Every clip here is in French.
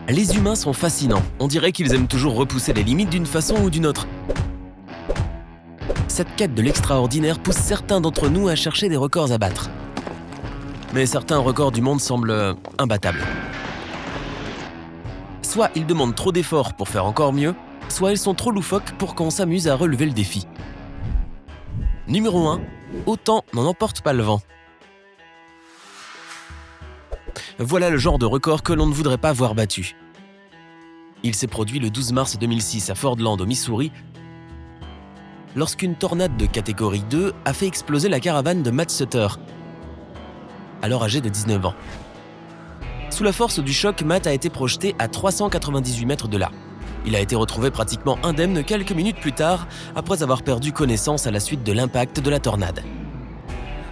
Les humains sont fascinants. On dirait qu'ils aiment toujours repousser les limites d'une façon ou d'une autre. Cette quête de l'extraordinaire pousse certains d'entre nous à chercher des records à battre. Mais certains records du monde semblent imbattables. Soit ils demandent trop d'efforts pour faire encore mieux, soit ils sont trop loufoques pour qu'on s'amuse à relever le défi. Numéro 1. Autant n'en emporte pas le vent. Voilà le genre de record que l'on ne voudrait pas voir battu. Il s'est produit le 12 mars 2006 à Fordland, au Missouri, lorsqu'une tornade de catégorie 2 a fait exploser la caravane de Matt Sutter, alors âgé de 19 ans. Sous la force du choc, Matt a été projeté à 398 mètres de là. Il a été retrouvé pratiquement indemne quelques minutes plus tard, après avoir perdu connaissance à la suite de l'impact de la tornade.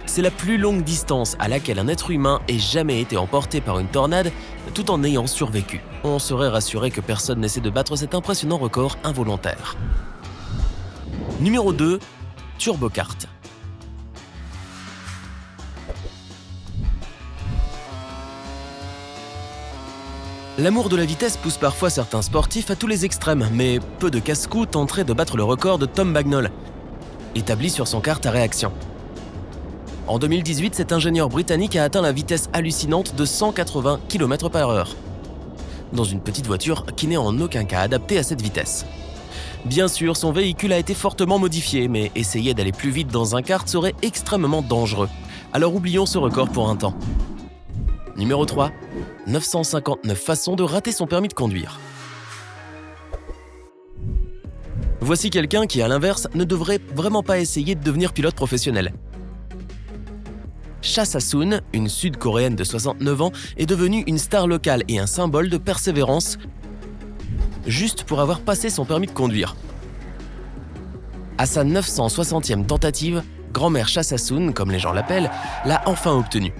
C'est la plus longue distance à laquelle un être humain ait jamais été emporté par une tornade, tout en ayant survécu. On serait rassuré que personne n'essaie de battre cet impressionnant record involontaire. Numéro 2. TurboKart. L'amour de la vitesse pousse parfois certains sportifs à tous les extrêmes, mais peu de casse-cou tenteraient de battre le record de Tom Bagnall, établi sur son kart à réaction. En 2018, cet ingénieur britannique a atteint la vitesse hallucinante de 180 km/h, dans une petite voiture qui n'est en aucun cas adaptée à cette vitesse. Bien sûr, son véhicule a été fortement modifié, mais essayer d'aller plus vite dans un kart serait extrêmement dangereux. Alors oublions ce record pour un temps. Numéro 3. 959 façons de rater son permis de conduire. Voici quelqu'un qui, à l'inverse, ne devrait vraiment pas essayer de devenir pilote professionnel. Cha Sa-soon, une Sud-Coréenne de 69 ans, est devenue une star locale et un symbole de persévérance, juste pour avoir passé son permis de conduire. À sa 960e tentative, grand-mère Cha Sa-soon, comme les gens l'appellent, l'a enfin obtenu.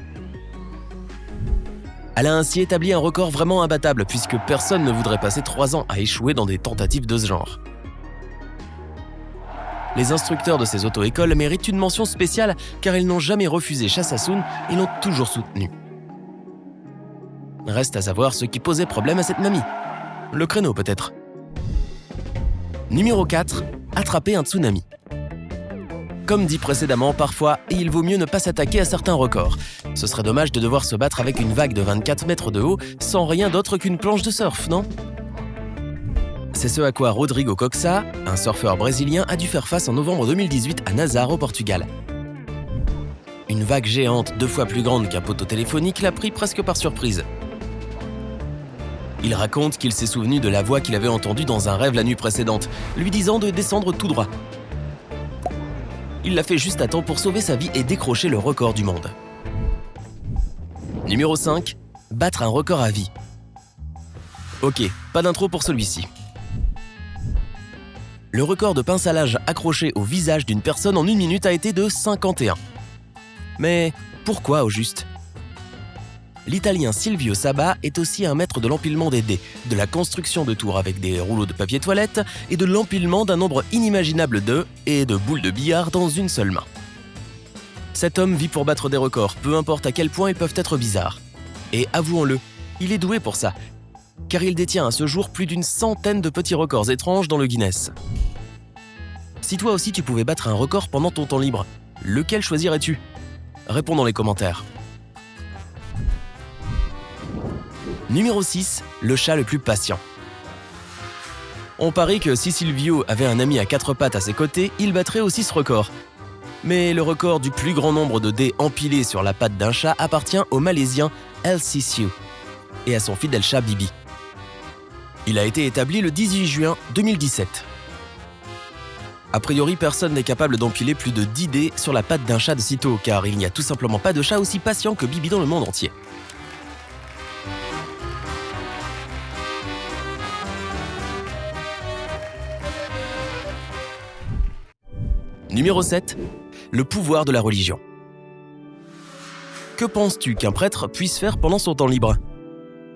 Elle a ainsi établi un record vraiment imbattable, puisque personne ne voudrait passer 3 ans à échouer dans des tentatives de ce genre. Les instructeurs de ces auto-écoles méritent une mention spéciale car ils n'ont jamais refusé Cha Sa-soon et l'ont toujours soutenue. Reste à savoir ce qui posait problème à cette mamie. Le créneau peut-être. Numéro 4. Attraper un tsunami. Comme dit précédemment, parfois, il vaut mieux ne pas s'attaquer à certains records. Ce serait dommage de devoir se battre avec une vague de 24 mètres de haut sans rien d'autre qu'une planche de surf, non ? C'est ce à quoi Rodrigo Coxa, un surfeur brésilien, a dû faire face en novembre 2018 à Nazaré au Portugal. Une vague géante 2 fois plus grande qu'un poteau téléphonique l'a pris presque par surprise. Il raconte qu'il s'est souvenu de la voix qu'il avait entendue dans un rêve la nuit précédente, lui disant de descendre tout droit. Il l'a fait juste à temps pour sauver sa vie et décrocher le record du monde. Numéro 5. Battre un record à vie. Ok, pas d'intro pour celui-ci. Le record de pince à linge accroché au visage d'une personne en 1 minute a été de 51. Mais pourquoi au juste ? L'Italien Silvio Saba est aussi un maître de l'empilement des dés, de la construction de tours avec des rouleaux de papier toilette et de l'empilement d'un nombre inimaginable d'œufs et de boules de billard dans une seule main. Cet homme vit pour battre des records, peu importe à quel point ils peuvent être bizarres. Et avouons-le, il est doué pour ça, car il détient à ce jour plus d'une centaine de petits records étranges dans le Guinness. Si toi aussi tu pouvais battre un record pendant ton temps libre, lequel choisirais-tu ? Réponds dans les commentaires. Numéro 6. Le chat le plus patient. On parie que si Silvio avait un ami à 4 pattes à ses côtés, il battrait aussi ce record. Mais le record du plus grand nombre de dés empilés sur la patte d'un chat appartient au Malaisien L.C. Siu et à son fidèle chat Bibi. Il a été établi le 18 juin 2017. A priori, personne n'est capable d'empiler plus de 10 dés sur la patte d'un chat de sitôt, car il n'y a tout simplement pas de chat aussi patient que Bibi dans le monde entier. Numéro 7. Le pouvoir de la religion. Que penses-tu qu'un prêtre puisse faire pendant son temps libre ?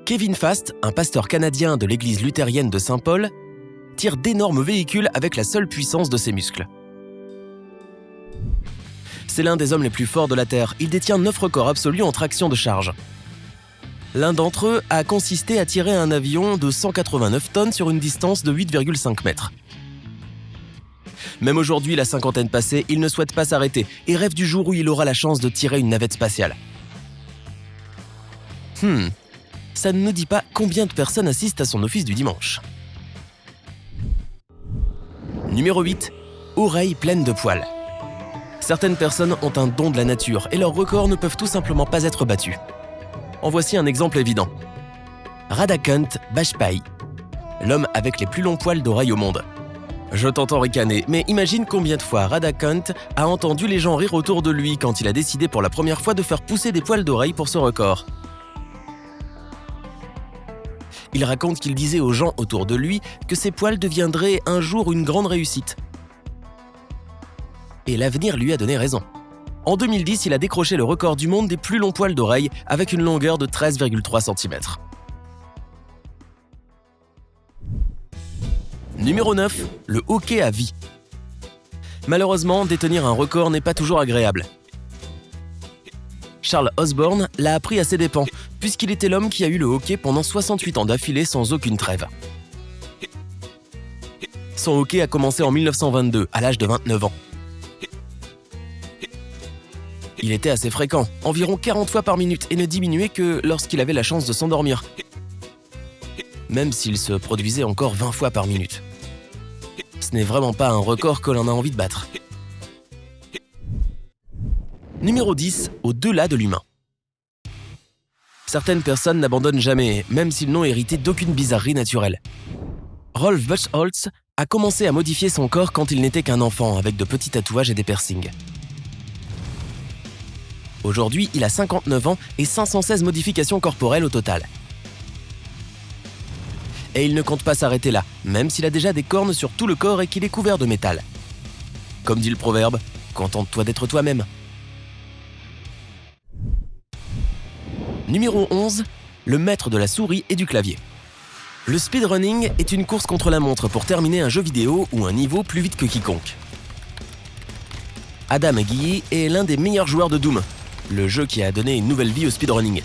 Kevin Fast, un pasteur canadien de l'église luthérienne de Saint-Paul, tire d'énormes véhicules avec la seule puissance de ses muscles. C'est l'un des hommes les plus forts de la Terre. Il détient 9 records absolus en traction de charge. L'un d'entre eux a consisté à tirer un avion de 189 tonnes sur une distance de 8,5 mètres. Même aujourd'hui, la cinquantaine passée, il ne souhaite pas s'arrêter et rêve du jour où il aura la chance de tirer une navette spatiale. Ça ne nous dit pas combien de personnes assistent à son office du dimanche. Numéro 8. Oreilles pleines de poils. Certaines personnes ont un don de la nature et leurs records ne peuvent tout simplement pas être battus. En voici un exemple évident. Radhakant Bajpai, l'homme avec les plus longs poils d'oreilles au monde. Je t'entends ricaner, mais imagine combien de fois Radhakant a entendu les gens rire autour de lui quand il a décidé pour la première fois de faire pousser des poils d'oreilles pour ce record. Il raconte qu'il disait aux gens autour de lui que ses poils deviendraient un jour une grande réussite. Et l'avenir lui a donné raison. En 2010, il a décroché le record du monde des plus longs poils d'oreille avec une longueur de 13,3 cm. Numéro 9. Le hockey à vie. Malheureusement, détenir un record n'est pas toujours agréable. Charles Osborne l'a appris à ses dépens, puisqu'il était l'homme qui a eu le hockey pendant 68 ans d'affilée sans aucune trêve. Son hockey a commencé en 1922, à l'âge de 29 ans. Il était assez fréquent, environ 40 fois par minute, et ne diminuait que lorsqu'il avait la chance de s'endormir. Même s'il se produisait encore 20 fois par minute. Ce n'est vraiment pas un record que l'on a envie de battre. Numéro 10. Au-delà de l'humain. Certaines personnes n'abandonnent jamais, même s'ils n'ont hérité d'aucune bizarrerie naturelle. Rolf Buchholz a commencé à modifier son corps quand il n'était qu'un enfant, avec de petits tatouages et des piercings. Aujourd'hui, il a 59 ans et 516 modifications corporelles au total. Et il ne compte pas s'arrêter là, même s'il a déjà des cornes sur tout le corps et qu'il est couvert de métal. Comme dit le proverbe, contente-toi d'être toi-même. Numéro 11. Le maître de la souris et du clavier. Le speedrunning est une course contre la montre pour terminer un jeu vidéo ou un niveau plus vite que quiconque. Adam Guilly est l'un des meilleurs joueurs de Doom, le jeu qui a donné une nouvelle vie au speedrunning.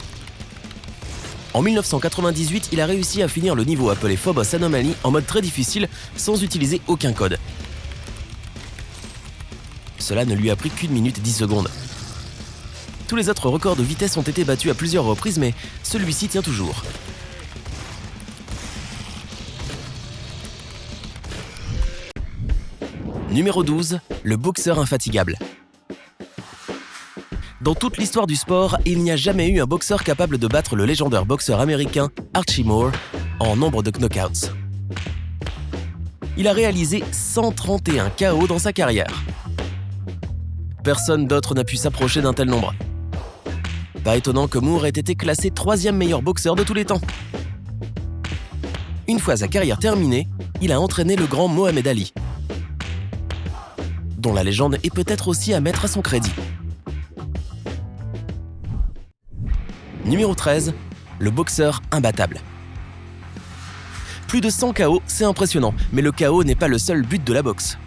En 1998, il a réussi à finir le niveau appelé Phobos Anomaly en mode très difficile sans utiliser aucun code. Cela ne lui a pris qu'1 minute 10 secondes. Tous les autres records de vitesse ont été battus à plusieurs reprises, mais celui-ci tient toujours. Numéro 12. Le boxeur infatigable. Dans toute l'histoire du sport, il n'y a jamais eu un boxeur capable de battre le légendaire boxeur américain Archie Moore en nombre de knockouts. Il a réalisé 131 KO dans sa carrière. Personne d'autre n'a pu s'approcher d'un tel nombre. Pas étonnant que Moore ait été classé 3e meilleur boxeur de tous les temps. Une fois sa carrière terminée, il a entraîné le grand Mohamed Ali, dont la légende est peut-être aussi à mettre à son crédit. Numéro 13. Le boxeur imbattable. Plus de 100 KO, c'est impressionnant, mais le KO n'est pas le seul but de la boxe.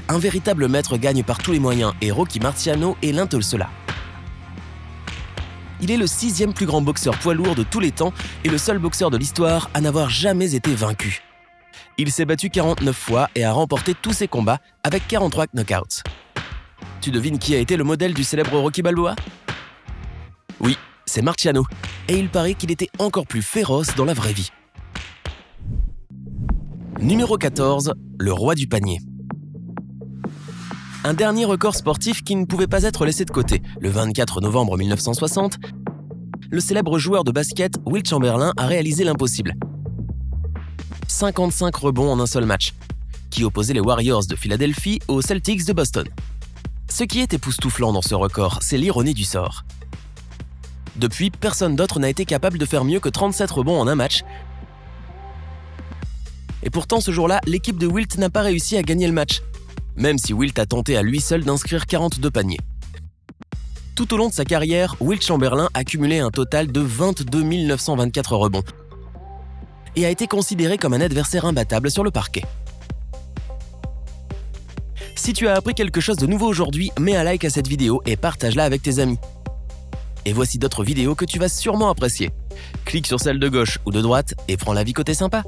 Un véritable maître gagne par tous les moyens et Rocky Marciano est l'un de ceux-là. Il est le 6e plus grand boxeur poids lourd de tous les temps et le seul boxeur de l'histoire à n'avoir jamais été vaincu. Il s'est battu 49 fois et a remporté tous ses combats avec 43 knockouts. Tu devines qui a été le modèle du célèbre Rocky Balboa ? Oui, c'est Marciano, et il paraît qu'il était encore plus féroce dans la vraie vie. Numéro 14. Le roi du panier. Un dernier record sportif qui ne pouvait pas être laissé de côté. Le 24 novembre 1960, le célèbre joueur de basket Wilt Chamberlain a réalisé l'impossible. 55 rebonds en un seul match, qui opposait les Warriors de Philadelphie aux Celtics de Boston. Ce qui est époustouflant dans ce record, c'est l'ironie du sort. Depuis, personne d'autre n'a été capable de faire mieux que 37 rebonds en un match. Et pourtant, ce jour-là, l'équipe de Wilt n'a pas réussi à gagner le match, même si Wilt a tenté à lui seul d'inscrire 42 paniers. Tout au long de sa carrière, Wilt Chamberlain a cumulé un total de 22 924 rebonds et a été considéré comme un adversaire imbattable sur le parquet. Si tu as appris quelque chose de nouveau aujourd'hui, mets un like à cette vidéo et partage-la avec tes amis. Et voici d'autres vidéos que tu vas sûrement apprécier. Clique sur celle de gauche ou de droite et prends la vie côté sympa.